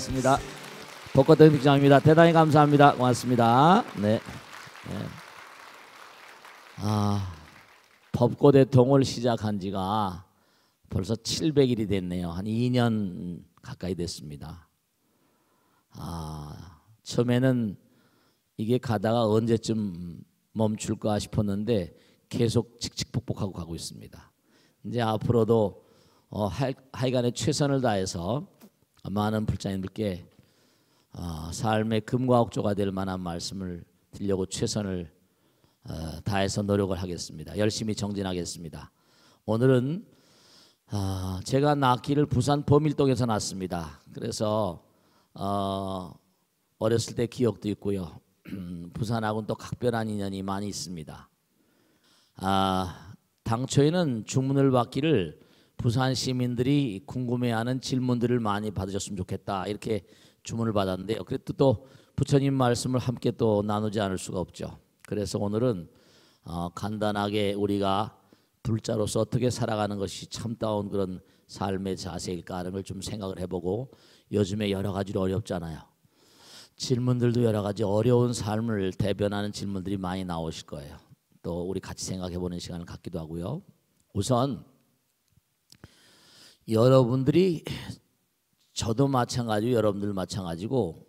고맙습니다. 벚꽃 대vic장입니다. 대단히 감사합니다. 고맙습니다. 네. 벚꽃 대통을 시작한 지가 벌써 700일이 됐네요. 한 2년 가까이 됐습니다. 처음에는 이게 가다가 언제쯤 멈출까 싶었는데 계속 칙칙폭폭하고 가고 있습니다. 이제 앞으로도 하여간에 최선을 다해서 많은 불자님들께 삶의 금과 옥조가 될 만한 말씀을 드리려고 최선을 다해서 노력을 하겠습니다. 열심히 정진하겠습니다. 오늘은 제가 낳기를 부산 범일동에서 낳습니다. 그래서 어렸을 때 기억도 있고요. 부산하고는 또 각별한 인연이 많이 있습니다. 당초에는 주문을 받기를 부산 시민들이 궁금해하는 질문들을 많이 받으셨으면 좋겠다 이렇게 주문을 받았는데요. 그래도 또 부처님 말씀을 함께 또 나누지 않을 수가 없죠. 그래서 오늘은 간단하게 우리가 불자로서 어떻게 살아가는 것이 참다운 그런 삶의 자세일까 하는 걸 좀 생각을 해보고, 요즘에 여러 가지로 어렵잖아요. 질문들도 여러 가지 어려운 삶을 대변하는 질문들이 많이 나오실 거예요. 또 우리 같이 생각해보는 시간을 갖기도 하고요. 우선 여러분들이, 저도 마찬가지고 여러분들 마찬가지고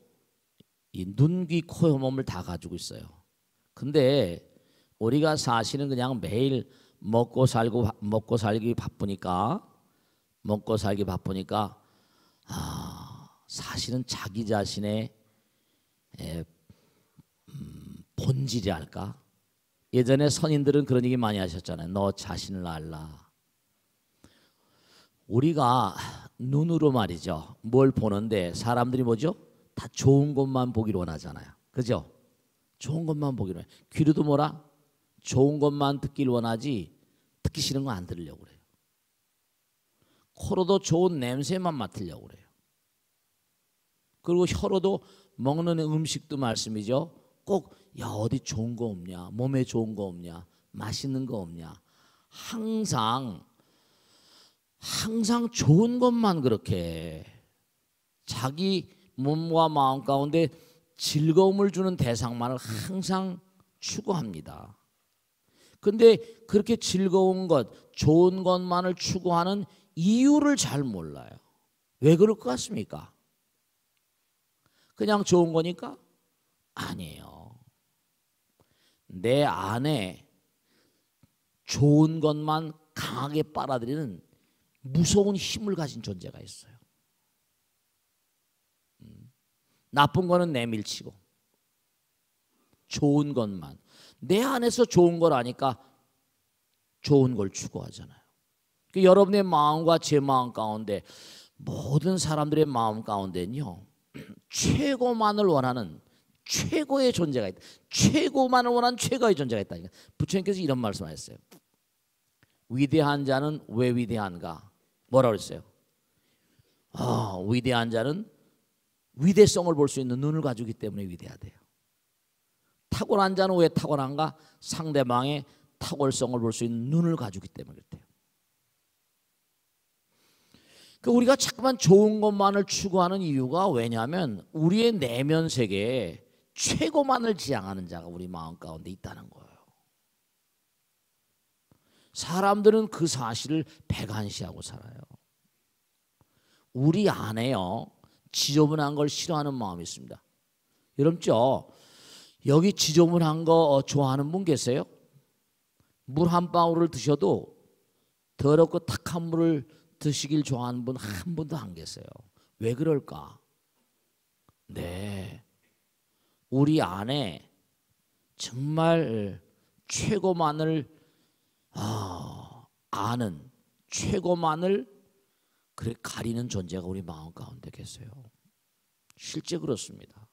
이 눈, 귀, 코, 혀몸을 다 가지고 있어요. 근데 우리가 사실은 그냥 매일 먹고 살기 바쁘니까 사실은 자기 자신의 본질이 할까? 예전에 선인들은 그런 얘기 많이 하셨잖아요. 너 자신을 알라. 우리가 눈으로 말이죠, 뭘 보는데 사람들이 뭐죠? 다 좋은 것만 보기를 원하잖아요. 그죠? 좋은 것만 보기를 원해요. 귀로도 뭐라? 좋은 것만 듣기를 원하지 듣기 싫은 거 안 들으려고 그래요. 코로도 좋은 냄새만 맡으려고 그래요. 그리고 혀로도 먹는 음식도 말씀이죠. 꼭 야 어디 좋은 거 없냐, 몸에 좋은 거 없냐, 맛있는 거 없냐, 항상 좋은 것만, 그렇게 자기 몸과 마음 가운데 즐거움을 주는 대상만을 항상 추구합니다. 근데 그렇게 즐거운 것, 좋은 것만을 추구하는 이유를 잘 몰라요. 왜 그럴 것 같습니까? 그냥 좋은 거니까? 아니에요. 내 안에 좋은 것만 강하게 빨아들이는 무서운 힘을 가진 존재가 있어요. 나쁜 거는 내밀치고 좋은 것만, 내 안에서 좋은 걸 아니까 좋은 걸 추구하잖아요. 그러니까 여러분의 마음과 제 마음 가운데, 모든 사람들의 마음 가운데는요, 최고만을 원하는 최고의 존재가 있다. 최고만을 원하는 최고의 존재가 있다니까. 부처님께서 이런 말씀하셨어요. 위대한 자는 왜 위대한가? 뭐라고 그랬어요? 위대한 자는 위대성을 볼 수 있는 눈을 가지고 있기 때문에 위대하대요. 탁월한 자는 왜 탁월한가? 상대방의 탁월성을 볼 수 있는 눈을 가지고 있기 때문에 그렇대요. 그러니까 우리가 자꾸만 좋은 것만을 추구하는 이유가, 왜냐하면 우리의 내면 세계에 최고만을 지향하는 자가 우리 마음 가운데 있다는 거예요. 사람들은 그 사실을 배관시하고 살아요. 우리 안에요, 지저분한 걸 싫어하는 마음이 있습니다. 여러분, 여기 지저분한 거 좋아하는 분 계세요? 물 한 방울을 드셔도 더럽고 탁한 물을 드시길 좋아하는 분 한 분도 안 계세요. 왜 그럴까? 네, 우리 안에 정말 최고만을 아는, 최고만을 그래 가리는 존재가 우리 마음 가운데 계세요. 실제 그렇습니다.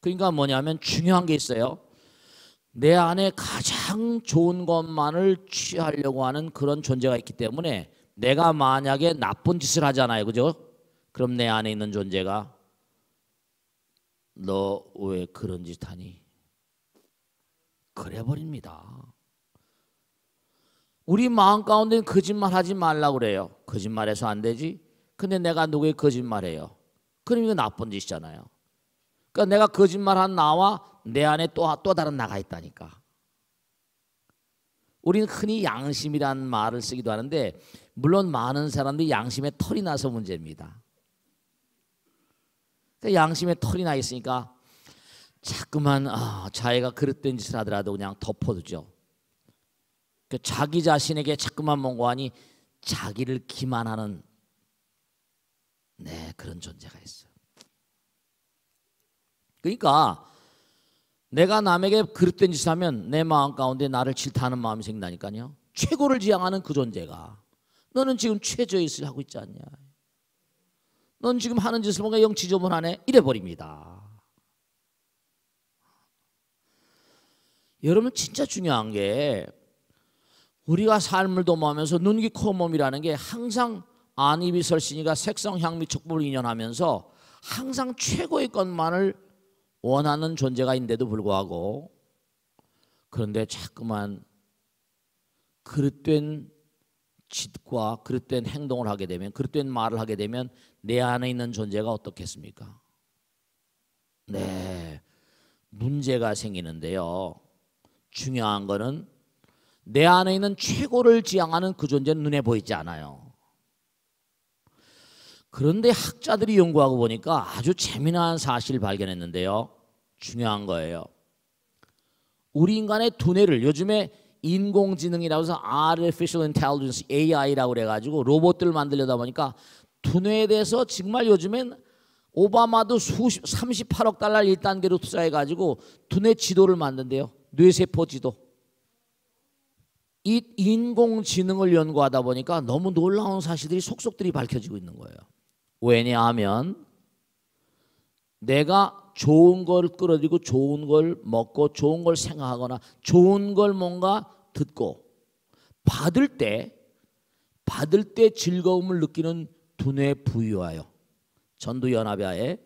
그러니까 뭐냐면 중요한 게 있어요. 내 안에 가장 좋은 것만을 취하려고 하는 그런 존재가 있기 때문에, 내가 만약에 나쁜 짓을 하잖아요, 그죠? 그럼 내 안에 있는 존재가 너 왜 그런 짓 하니? 그래 버립니다. 우리 마음 가운데는 거짓말 하지 말라고 그래요. 거짓말해서 안 되지? 근데 내가 누구에게 거짓말해요. 그럼 이거 나쁜 짓이잖아요. 그러니까 내가 거짓말한 나와 내 안에 또 다른 나가 있다니까. 우리는 흔히 양심이라는 말을 쓰기도 하는데 물론 많은 사람들이 양심에 털이 나서 문제입니다. 그러니까 양심에 털이 나 있으니까 자꾸만 자기가 그릇된 짓을 하더라도 그냥 덮어두죠. 그러니까 자기 자신에게 자꾸만 뭔가 하니 자기를 기만하는 그런 존재가 있어요. 그러니까 내가 남에게 그릇된 짓을 하면 내 마음 가운데 나를 질타하는 마음이 생긴다니까요. 최고를 지향하는 그 존재가 너는 지금 최저의 짓을 하고 있지 않냐. 넌 지금 하는 짓을 뭔가 영 지저분하네 이래버립니다. 여러분 진짜 중요한 게 우리가 삶을 도모하면서 눈기 코몸이라는 게 항상 안입이 설신이가 색성 향미 촉법을 인연하면서 항상 최고의 것만을 원하는 존재가 있는데도 불구하고 그런데 자꾸만 그릇된 짓과 그릇된 행동을 하게 되면 그릇된 말을 하게 되면 내 안에 있는 존재가 어떻겠습니까? 문제가 생기는데요. 중요한 거는 내 안에 있는 최고를 지향하는 그 존재는 눈에 보이지 않아요. 그런데 학자들이 연구하고 보니까 아주 재미난 사실을 발견했는데요. 중요한 거예요. 우리 인간의 두뇌를 요즘에 인공지능이라고 해서 Artificial Intelligence, AI라고 그래가지고 로봇들을 만들려다 보니까 두뇌에 대해서 정말 요즘엔 오바마도 38억 달러 1단계로 투자해가지고 두뇌 지도를 만든대요. 뇌세포 지도. 이 인공지능을 연구하다 보니까 너무 놀라운 사실들이 속속들이 밝혀지고 있는 거예요. 왜냐하면 내가 좋은 걸 끌어들이고 좋은 걸 먹고 좋은 걸 생각하거나 좋은 걸 뭔가 듣고 받을 때 즐거움을 느끼는 두뇌 부위와요. 전두연합의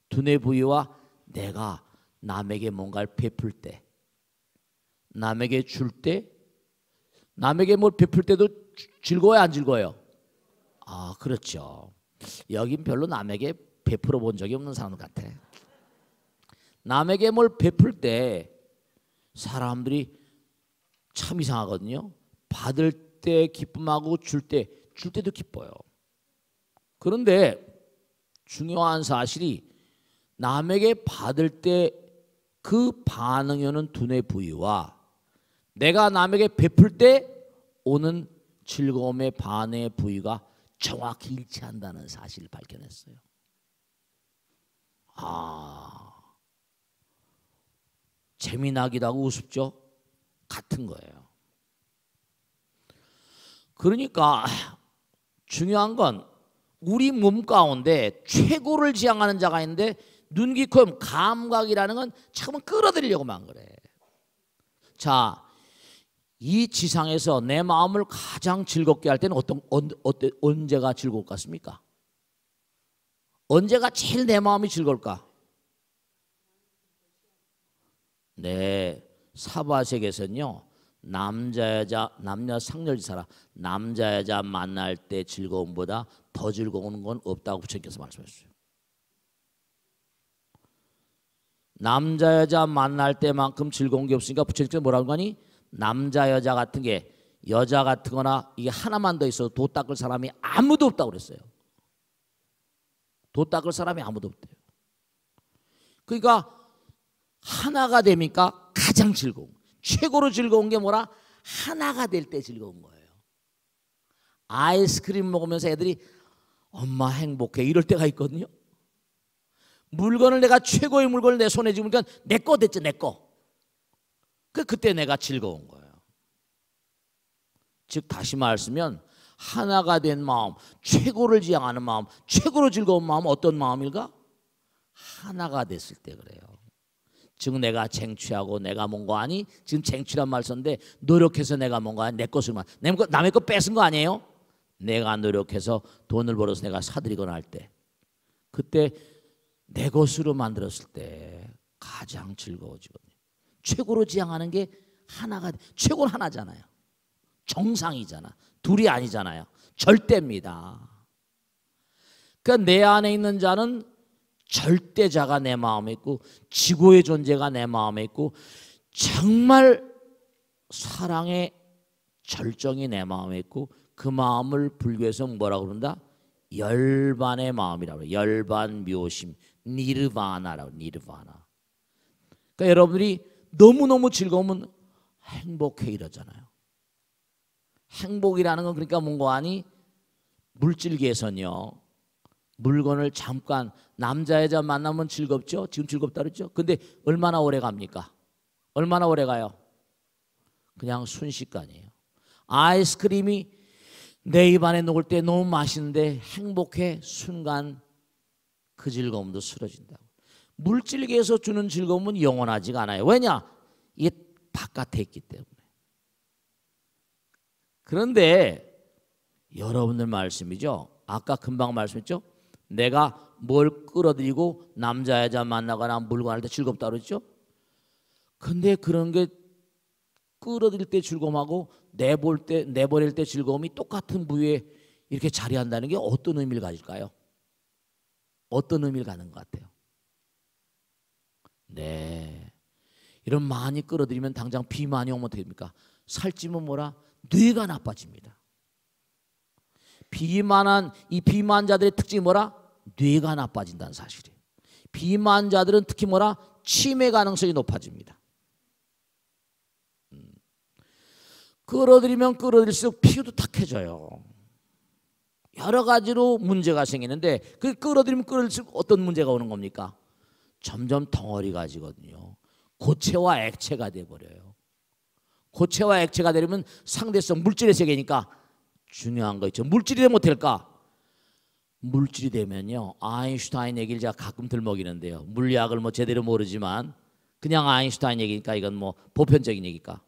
두뇌 부위와 내가 남에게 뭔가를 베풀 때 남에게 줄 때 남에게 뭘 베풀 때도 즐거워요 안 즐거워요? 그렇죠. 여긴 별로 남에게 베풀어 본 적이 없는 사람 같아. 남에게 뭘 베풀 때 사람들이 참 이상하거든요. 받을 때 기쁨하고 줄 때도 기뻐요. 그런데 중요한 사실이 남에게 받을 때 그 반응이 오는 두뇌 부위와 내가 남에게 베풀 때 오는 즐거움의 반응의 부위가 정확히 일치한다는 사실을 발견했어요. 재미나기도 하고 우습죠? 같은 거예요. 그러니까 중요한 건 우리 몸 가운데 최고를 지향하는 자가 있는데 눈, 귀, 코, 감각이라는 건 잠깐만 끌어들이려고만 그래. 자, 이 지상에서 내 마음을 가장 즐겁게 할 때는 언제가 즐거울 것 같습니까? 언제가 제일 내 마음이 즐거울까? 사바sek에서는요 남녀 상렬지사라 남자 여자 만날 때 즐거움보다 더 즐거운 건 없다고 부처님께서 말씀하셨어요. 남자 여자 만날 때만큼 즐거운 게 없으니까 부처님께서 뭐라고 하니 남자 여자 같은 게 여자 같은 거나 이게 하나만 더 있어도 도 닦을 사람이 아무도 없다고 그랬어요. 도 닦을 사람이 아무도 없대요. 그러니까 하나가 되니까 가장 즐거운, 최고로 즐거운 게 뭐라? 하나가 될 때 즐거운 거예요. 아이스크림 먹으면서 애들이 엄마 행복해 이럴 때가 있거든요. 물건을 내가 최고의 물건을 내 손에 쥐니까 내 거 됐죠, 내 거. 그때 내가 즐거운 거예요. 즉 다시 말하면 하나가 된 마음, 최고를 지향하는 마음, 최고로 즐거운 마음은 어떤 마음일까? 하나가 됐을 때 그래요. 즉 내가 쟁취하고 내가 뭔가 하니 지금 쟁취란 말 썼는데 노력해서 내가 뭔가 내 것을 남의 거 뺏은 거 아니에요? 내가 노력해서 돈을 벌어서 내가 사들이거나 할 때 그때 내 것으로 만들었을 때 가장 즐거워지거든요. 최고로 지향하는 게 하나가 최고는 하나잖아요. 정상이잖아. 둘이 아니잖아요. 절대입니다. 그러니까 내 안에 있는 자는 절대자가 내 마음에 있고 지고의 존재가 내 마음에 있고 정말 사랑의 절정이 내 마음에 있고 그 마음을 불교에서 뭐라고 그런다? 열반의 마음이라고 그래요. 열반 묘심 니르바나라고. 니르바나. 그러니까 여러분들이 너무너무 즐거우면 행복해 이러잖아요. 행복이라는 건 그러니까 뭔가 아니 물질계에서는요. 물건을 잠깐 남자 여자 만나면 즐겁죠. 지금 즐겁다 그랬죠. 근데 얼마나 오래 갑니까? 얼마나 오래 가요? 그냥 순식간이에요. 아이스크림이 내 입안에 녹을 때 너무 맛있는데 행복해. 순간 그 즐거움도 쓰러진다고. 물질계에서 주는 즐거움은 영원하지가 않아요. 왜냐? 이게 바깥에 있기 때문에. 그런데 여러분들 말씀이죠. 아까 금방 말씀했죠. 내가 뭘 끌어들이고 남자 여자 만나거나 물건할 때 즐겁다 그랬죠. 근데 그런 게 끌어들일 때 즐거움하고 내버릴 때 즐거움이 똑같은 부위에 이렇게 자리한다는 게 어떤 의미를 가질까요? 어떤 의미를 가는 것 같아요? 네, 이런 많이 끌어들이면 당장 비만이 오면 어떻게 됩니까? 살찌면 뭐라? 뇌가 나빠집니다. 이 비만자들의 특징이 뭐라? 뇌가 나빠진다는 사실이에요. 비만자들은 특히 뭐라? 치매 가능성이 높아집니다. 끌어들이면 끌어들일수록 피부도 탁해져요. 여러 가지로 문제가 생기는데 그 끌어들이면 끌어들일수록 어떤 문제가 오는 겁니까? 점점 덩어리가 지거든요. 고체와 액체가 돼버려요. 고체와 액체가 되려면 상대성 물질의 세계니까 중요한 거 있죠. 물질이 되면 어떨까? 물질이 되면요. 아인슈타인 얘기를 제가 가끔 들먹이는데요. 물리학을 뭐 제대로 모르지만 그냥 아인슈타인 얘기니까 이건 뭐 보편적인 얘기니까.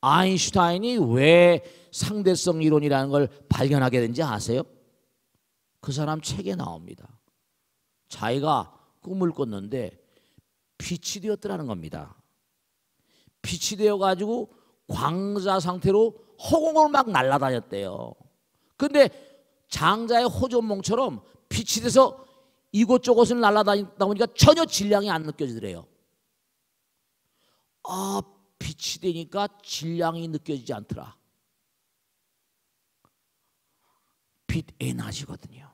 아인슈타인이 왜 상대성 이론이라는 걸 발견하게 된지 아세요? 그 사람 책에 나옵니다. 자기가 꿈을 꿨는데 빛이 되었더라는 겁니다. 빛이 되어가지고 광자 상태로 허공을 막 날아다녔대요. 근데 장자의 호전몽처럼 빛이 돼서 이곳저곳을 날아다니다 보니까 전혀 질량이 안 느껴지더래요. 아, 빛이 되니까 질량이 느껴지지 않더라. 빛 에너지거든요.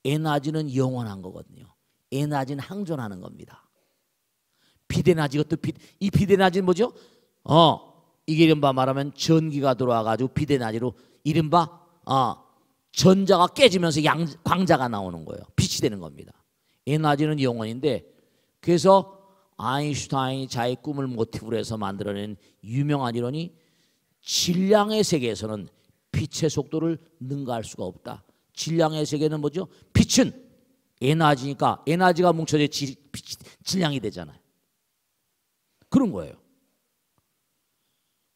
에너지는 영원한 거거든요. 에너지는 항존하는 겁니다. 빛 에너지, 이것도 이 빛 에너지는 뭐죠? 이게 이른바 말하면 전기가 들어와가지고 빛 에너지로 이른바 전자가 깨지면서 광자가 나오는 거예요. 빛이 되는 겁니다. 에너지는 영원인데 그래서 아인슈타인이 자기 꿈을 모티브로 해서 만들어낸 유명한 이론이 질량의 세계에서는 빛의 속도를 능가할 수가 없다. 질량의 세계는 뭐죠? 빛은 에너지니까 에너지가 뭉쳐져 질량이 되잖아요. 그런 거예요.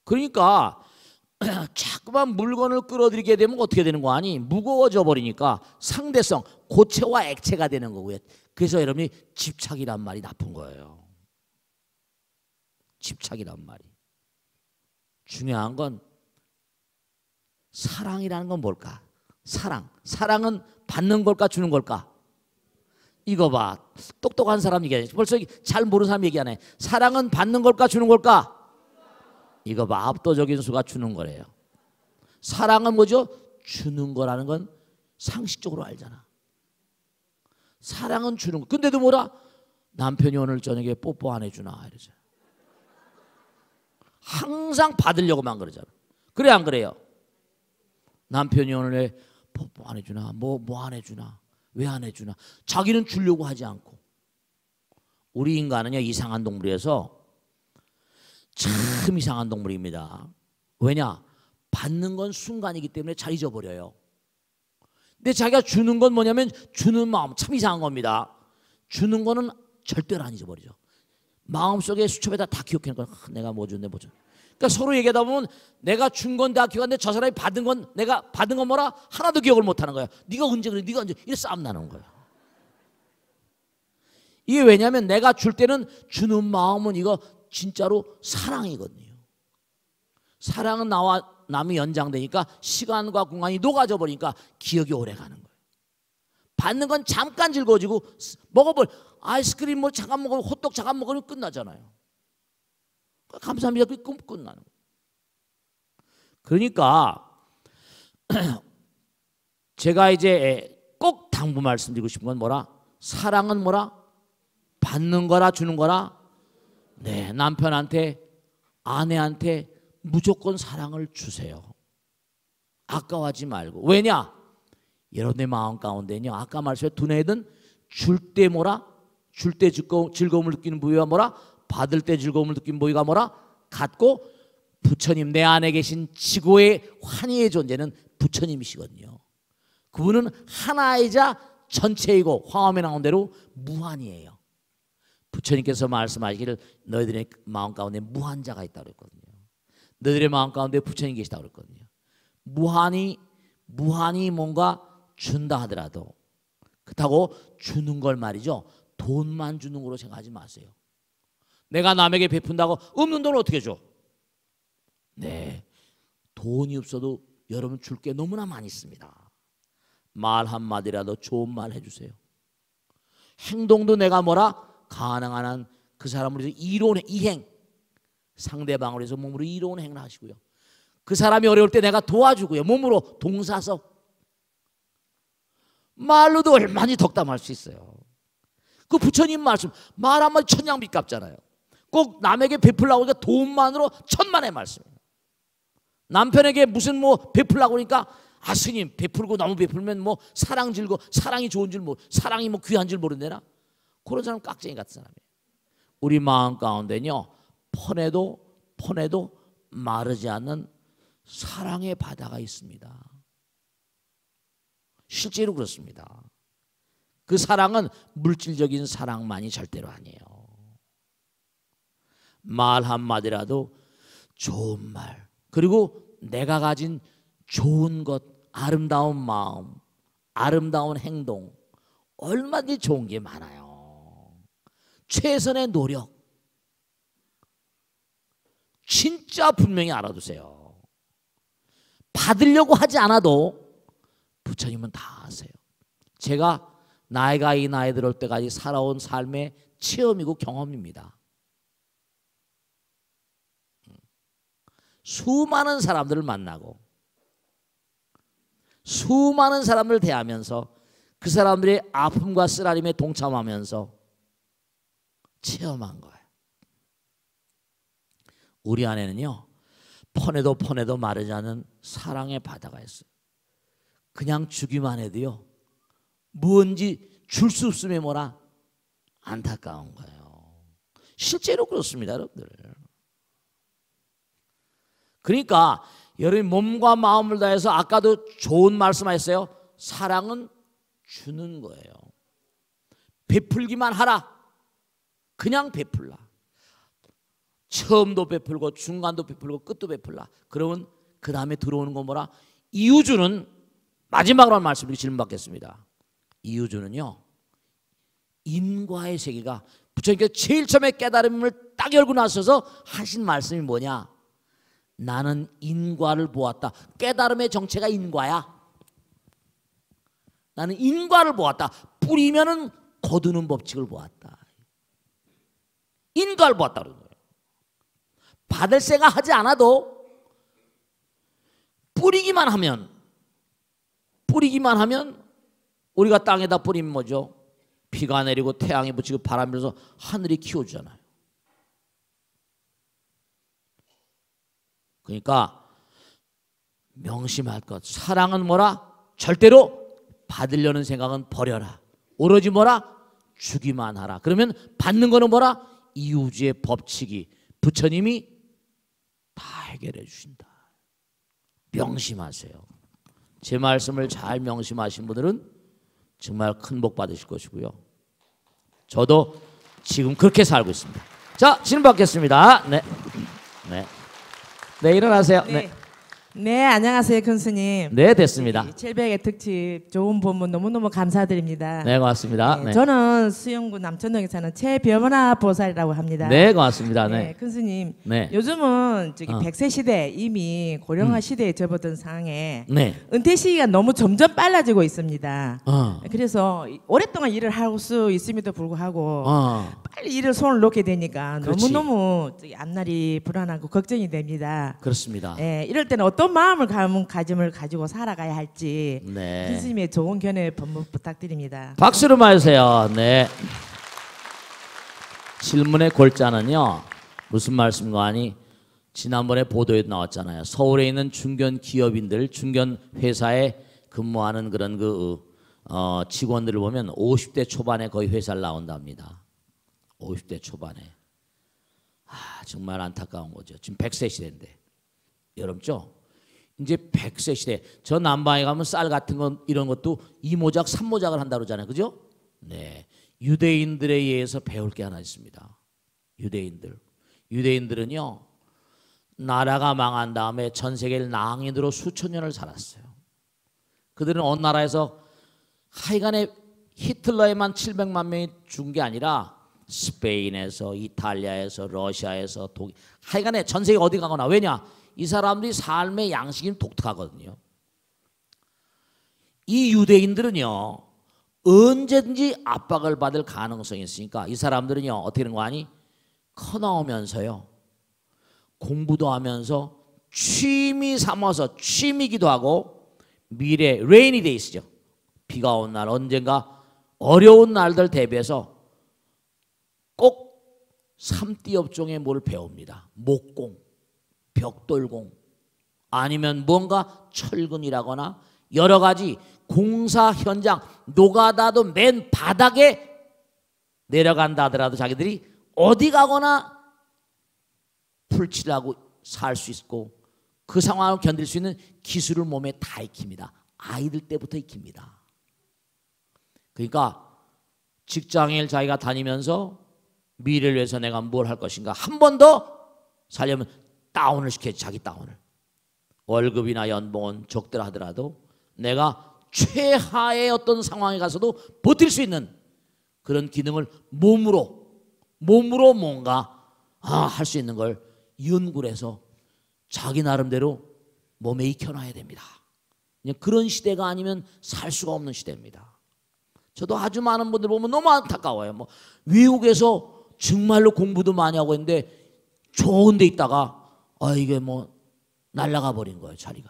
그러니까 자꾸만 물건을 끌어들이게 되면 어떻게 되는 거 아니? 무거워져 버리니까 상대성, 고체와 액체가 되는 거고요. 그래서 여러분이 집착이란 말이 나쁜 거예요. 집착이란 말이. 중요한 건 사랑이라는 건 뭘까? 사랑은 받는 걸까 주는 걸까? 이거 봐. 똑똑한 사람 얘기하네. 벌써 잘 모르는 사람 얘기하네. 사랑은 받는 걸까 주는 걸까? 이거 봐. 압도적인 수가 주는 거래요. 사랑은 뭐죠? 주는 거라는 건 상식적으로 알잖아. 사랑은 주는 거. 근데도 뭐라? 남편이 오늘 저녁에 뽀뽀 안 해주나 이러잖아. 항상 받으려고만 그러잖아. 그래 안 그래요? 남편이 오늘 왜 뽀뽀 안 해주나? 뭐 안 해주나? 왜 안 해주나? 자기는 주려고 하지 않고. 우리 인간은요 이상한 동물이어서 참 이상한 동물입니다. 왜냐? 받는 건 순간이기 때문에 잘 잊어버려요. 근데 자기가 주는 건 뭐냐면 주는 마음 참 이상한 겁니다. 주는 거는 절대로 안 잊어버리죠. 마음속에 수첩에다 다 기억해놓고 내가 뭐 줬네 뭐 줬네. 그러니까 서로 얘기하다 보면 내가 준 건 다 기억하는데 저 사람이 받은 건 내가 받은 건 뭐라? 하나도 기억을 못하는 거야. 네가 언제 그래? 네가 언제? 이래 싸움 나는 거야. 이게 왜냐하면 내가 줄 때는 주는 마음은 이거 진짜로 사랑이거든요. 사랑은 나와 남이 연장되니까 시간과 공간이 녹아져 버리니까 기억이 오래 가는 거예요. 받는 건 잠깐 즐거워지고 먹어볼 아이스크림 뭐 잠깐 먹으면 호떡 잠깐 먹으면 끝나잖아요. 감사합니다. 그게 끝나는 거예요. 그러니까 제가 이제 꼭 당부 말씀드리고 싶은 건 뭐라? 사랑은 뭐라? 받는 거라 주는 거라? 네, 남편한테 아내한테 무조건 사랑을 주세요. 아까워하지 말고. 왜냐? 여러분의 마음 가운데는요, 아까 말씀에 두뇌든 줄 때 뭐라? 줄 때 즐거움을 느끼는 부위가 뭐라? 받을 때 즐거움을 느끼는 부위가 뭐라? 같고, 부처님 내 안에 계신 지고의 환희의 존재는 부처님이시거든요. 그분은 하나이자 전체이고 화엄에 나온 대로 무한이에요. 부처님께서 말씀하시기를 너희들의 마음 가운데 무한자가 있다고 그랬거든요. 너희들의 마음 가운데 부처님 계시다고 그랬거든요. 무한히 뭔가 준다 하더라도 그렇다고 주는 걸 말이죠, 돈만 주는 걸로 생각하지 마세요. 내가 남에게 베푼다고 없는 돈을 어떻게 줘? 네, 돈이 없어도 여러분 줄 게 너무나 많이 있습니다. 말 한마디라도 좋은 말 해주세요. 행동도 내가 뭐라? 가능한 한 그 사람을 위해서 이로운 이행, 상대방을 위해서 몸으로 이로운 행을 하시고요. 그 사람이 어려울 때 내가 도와주고요. 몸으로 동사서. 말로도 얼마나 덕담할 수 있어요. 그 부처님 말씀 말 한마디 천냥빚 값잖아요. 꼭 남에게 베풀라고 하니까 돈만으로 천만의 말씀이에요. 남편에게 무슨 뭐 베풀라고 하니까 아 스님 베풀고 너무 베풀면 뭐 사랑이 좋은 줄 사랑이 뭐 귀한 줄 모른대나? 그런 사람 깍쟁이 같은 사람이에요. 우리 마음 가운데는요, 퍼내도 마르지 않는 사랑의 바다가 있습니다. 실제로 그렇습니다. 그 사랑은 물질적인 사랑만이 절대로 아니에요. 말 한마디라도 좋은 말, 그리고 내가 가진 좋은 것, 아름다운 마음, 아름다운 행동, 얼마든지 좋은 게 많아요. 최선의 노력, 진짜 분명히 알아두세요. 받으려고 하지 않아도 부처님은 다 아세요. 제가 나이가 이 나이 들을 때까지 살아온 삶의 체험이고 경험입니다. 수많은 사람들을 만나고 수많은 사람을 대하면서 그 사람들의 아픔과 쓰라림에 동참하면서 체험한 거예요. 우리 안에는요, 퍼내도 마르지 않는 사랑의 바다가 있어요. 그냥 주기만 해도요, 뭔지 줄 수 없음에 뭐라 안타까운 거예요. 실제로 그렇습니다, 여러분들. 그러니까 여러분 몸과 마음을 다해서 아까도 좋은 말씀하셨어요. 사랑은 주는 거예요. 베풀기만 하라. 그냥 베풀라. 처음도 베풀고 중간도 베풀고 끝도 베풀라. 그러면 그 다음에 들어오는 건 뭐라? 이우주는 마지막으로 한 말씀을 질문받겠습니다. 이우주는요, 인과의 세계가 부처님께서 제일 처음에 깨달음을 딱 열고 나서서 하신 말씀이 뭐냐? 나는 인과를 보았다. 깨달음의 정체가 인과야. 나는 인과를 보았다. 뿌리면은 거두는 법칙을 보았다. 인과를 보았다 그런 거예요. 받을 생각하지 않아도 뿌리기만 하면 우리가 땅에다 뿌리면 뭐죠? 비가 내리고 태양이 붙이고 바람이 불어서 하늘이 키워주잖아요. 그러니까 명심할 것, 사랑은 뭐라? 절대로 받으려는 생각은 버려라. 오로지 뭐라? 주기만 하라. 그러면 받는 거는 뭐라? 이우주의 법칙이 부처님이 다 해결해 주신다. 명심하세요. 제 말씀을 잘 명심하신 분들은 정말 큰 복 받으실 것이고요. 저도 지금 그렇게 살고 있습니다. 자, 질문 받겠습니다. 네, 일어나세요. 네. 네, 안녕하세요, 큰 스님. 네, 됐습니다. 700의 특집 좋은 본문 너무너무 감사드립니다. 네, 고맙습니다. 네, 네, 저는 수영구 남천동에 사는 최변화 보살이라고 합니다. 네, 고맙습니다. 네, 네, 큰 스님. 네, 요즘은 저기 어. 100세 시대 이미 고령화 시대에 접어든 상황에 네, 은퇴 시기가 너무 점점 빨라지고 있습니다. 어, 그래서 오랫동안 일을 할 수 있음에도 불구하고 어, 빨리 일을 손을 놓게 되니까 그렇지. 너무너무 저기 앞날이 불안하고 걱정이 됩니다. 그렇습니다. 예, 이럴 때는 어떤 마음을 가짐을 가지고 살아가야 할지 네, 스님의 좋은 견해 법문 부탁드립니다. 박수로 맞으세요. 네. 질문의 골자는요, 무슨 말씀인가 하니, 지난번에 보도에도 나왔잖아요. 서울에 있는 중견 기업인들, 중견 회사에 근무하는 그런 직원들을 보면 50대 초반에 거의 회사를 나온답니다. 50대 초반에. 정말 안타까운 거죠. 지금 100세 시대인데. 여름죠? 이제 100세 시대. 저 남방에 가면 쌀 같은 건 이런 것도 2모작, 3모작을 한다고 그러잖아요. 그죠? 네. 유대인들에 의해서 배울 게 하나 있습니다. 유대인들은요, 나라가 망한 다음에 전 세계를 낭인으로 수천 년을 살았어요. 그들은 어느 나라에서 하여간에 히틀러에만 700만 명이 죽은 게 아니라 스페인에서, 이탈리아에서, 러시아에서, 독일, 하여간에 전 세계 어디 가거나. 왜냐? 이 사람들이 삶의 양식이 독특하거든요. 이 유대인들은요, 언제든지 압박을 받을 가능성이 있으니까 이 사람들은요, 어떻게 되는 거 아니? 커 나오면서요, 공부도 하면서 취미 삼아서, 취미기도 하고, 미래 레이니 데이스죠. 비가 온 날, 언젠가 어려운 날들 대비해서 꼭 3D 업종의 뭘 배웁니다. 목공, 벽돌공, 아니면 뭔가 철근이라거나 여러 가지 공사 현장, 노가다도 맨 바닥에 내려간다 하더라도 자기들이 어디 가거나 풀칠하고 살 수 있고 그 상황을 견딜 수 있는 기술을 몸에 다 익힙니다. 아이들 때부터 익힙니다. 그러니까 직장을 자기가 다니면서 미래를 위해서 내가 뭘 할 것인가, 한 번 더 살려면 다운을 시켜야지. 자기 다운을. 월급이나 연봉은 적더라 하더라도 내가 최하의 어떤 상황에 가서도 버틸 수 있는 그런 기능을 몸으로 뭔가 할 수 있는 걸 연구를 해서 자기 나름대로 몸에 익혀놔야 됩니다. 그런 시대가 아니면 살 수가 없는 시대입니다. 저도 아주 많은 분들 보면 너무 안타까워요. 뭐 외국에서 정말로 공부도 많이 하고 있는데 좋은 데 있다가 이게 뭐 날아가 버린 거예요. 자리가.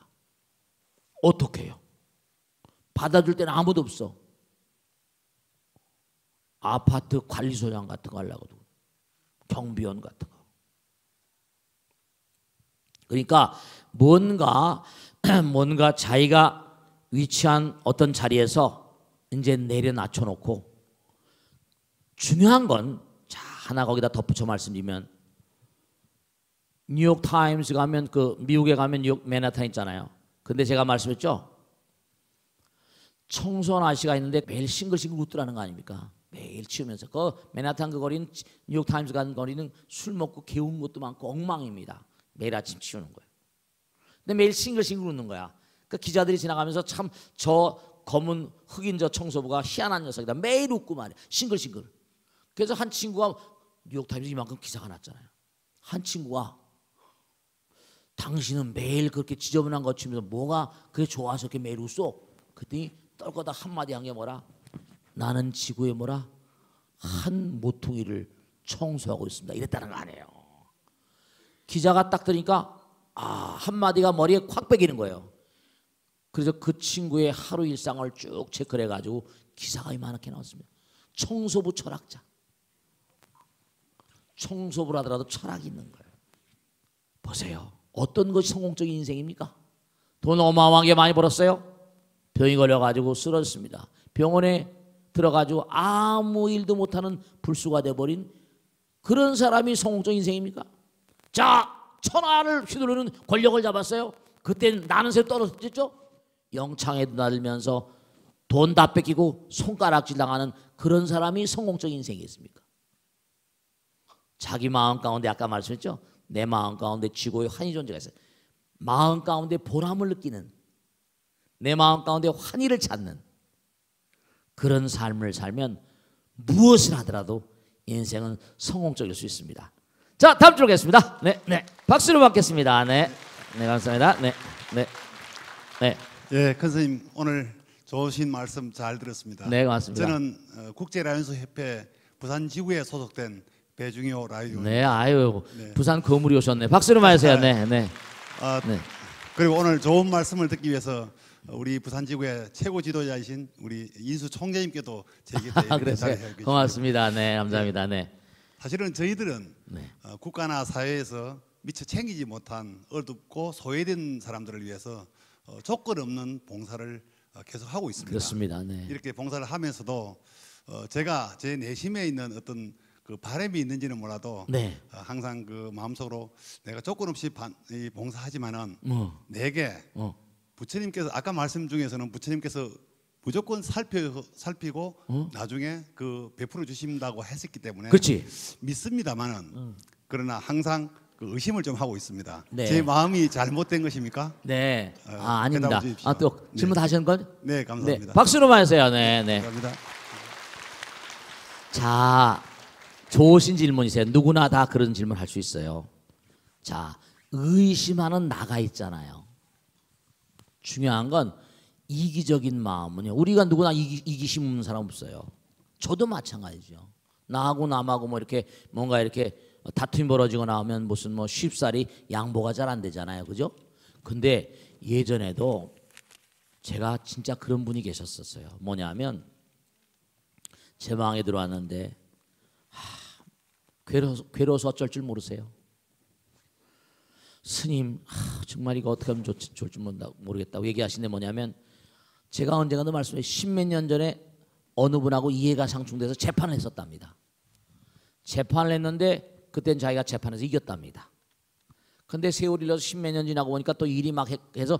어떻게 해요? 받아줄 때는 아무도 없어. 아파트 관리소장 같은 거 하려고도, 경비원 같은 거. 그러니까 뭔가 자기가 위치한 어떤 자리에서 이제 내려놔쳐 놓고, 중요한 건 하나 거기다 덧붙여 말씀드리면, 뉴욕 타임스 가면, 미국에 가면 뉴욕 맨하탄 있잖아요. 근데 제가 말씀했죠, 청소한 아저씨가 있는데 매일 싱글싱글 웃더라는 거 아닙니까? 매일 치우면서. 맨하탄 거리는, 뉴욕 타임스 가는 거리는 술 먹고 개운 것도 많고 엉망입니다. 매일 아침 치우는 거예요. 근데 매일 싱글싱글 웃는 거야. 그 기자들이 지나가면서 참 저 검은 흑인 저 청소부가 희한한 녀석이다. 매일 웃고 말이야. 싱글싱글. 그래서 한 친구가, 뉴욕 타임스 이만큼 기사가 났잖아요. 한 친구가, 당신은 매일 그렇게 지저분한 거 치면서 뭐가 그게 좋아서 이렇게 매일 웃어? 그랬더니 떨거다 한마디 한 게 뭐라? 나는 지구에 뭐라? 한 모퉁이를 청소하고 있습니다. 이랬다는 거 아니에요. 기자가 딱 들으니까 한마디가 머리에 콱 베기는 거예요. 그래서 그 친구의 하루 일상을 쭉 체크를 해가지고 기사가 이만하게 나왔습니다. 청소부 철학자. 청소부를 하더라도 철학이 있는 거예요. 보세요. 어떤 것이 성공적인 인생입니까? 돈 어마어마하게 많이 벌었어요. 병이 걸려가지고 쓰러졌습니다. 병원에 들어가지고 아무 일도 못하는 불수가 돼버린 그런 사람이 성공적인 인생입니까? 자, 천하를 휘두르는 권력을 잡았어요. 그때는 나는 새로 떨어졌죠. 영창에도 날면서 돈 다 뺏기고 손가락질 당하는 그런 사람이 성공적인 인생이겠습니까? 자기 마음 가운데, 아까 말씀했죠, 내 마음 가운데 지고의 한이 존재가 있어요. 마음 가운데 보람을 느끼는, 내 마음 가운데 환희를 찾는 그런 삶을 살면 무엇을 하더라도 인생은 성공적일 수 있습니다. 자, 다음 주로 가겠습니다. 네, 네, 박수로 받겠습니다. 네, 네, 감사합니다. 네, 네, 네. 예, 큰 스님 오늘 좋으신 말씀 잘 들었습니다. 네, 고맙습니다. 저는 국제라이온스 협회 부산 지구에 소속된 배중효 라이온. 네, 아유, 네. 부산 거물이 오셨네. 박수로 맞으세요. 네, 네, 네. 그리고 오늘 좋은 말씀을 듣기 위해서 우리 부산 지구의 최고 지도자이신 우리 인수 총재님께도 제게 그래서 고맙습니다. 네, 감사합니다. 네. 사실은 저희들은 네. 국가나 사회에서 미처 챙기지 못한 어둡고 소외된 사람들을 위해서 조건 없는 봉사를 계속 하고 있습니다. 그렇습니다. 네. 이렇게 봉사를 하면서도 제가 제 내심에 있는 어떤 그 바람이 있는지는 몰라도 네. 항상 그 마음속으로 내가 조건 없이 봉사하지만은 내게 부처님께서 아까 말씀 중에서는 부처님께서 무조건 살피고 나중에 그 베풀어 주신다고 했었기 때문에 그렇지. 믿습니다만은 그러나 항상 그 의심을 좀 하고 있습니다. 네. 제 마음이 잘못된 것입니까? 네. 아닙니다. 대답해 주십시오. 또 질문 다시 하는 건? 네, 감사합니다. 네. 박수로 맞으세요. 네, 네. 감사합니다. 자, 좋으신 질문이세요. 누구나 다 그런 질문 할 수 있어요. 자, 의심하는 나가 있잖아요. 중요한 건 이기적인 마음은요. 우리가 누구나 이기심 없는 사람 없어요. 저도 마찬가지죠. 나하고 남하고 뭐 이렇게 뭔가 이렇게 다툼이 벌어지거나 하면 무슨 뭐 쉽사리 양보가 잘 안 되잖아요. 그죠? 근데 예전에도 제가 진짜 그런 분이 계셨었어요. 뭐냐면 제 방에 들어왔는데 괴로워서 어쩔 줄 모르세요. 스님, 정말 이거 어떻게 하면 좋을지 모르겠다고 얘기하시는데 뭐냐면 제가 언젠가도 말씀해 십몇 년 전에 어느 분하고 이해가 상충돼서 재판을 했었답니다. 재판을 했는데 그때는 자기가 재판에서 이겼답니다. 근데 세월이 흘러서 십몇 년 지나고 보니까 또 일이 막 해서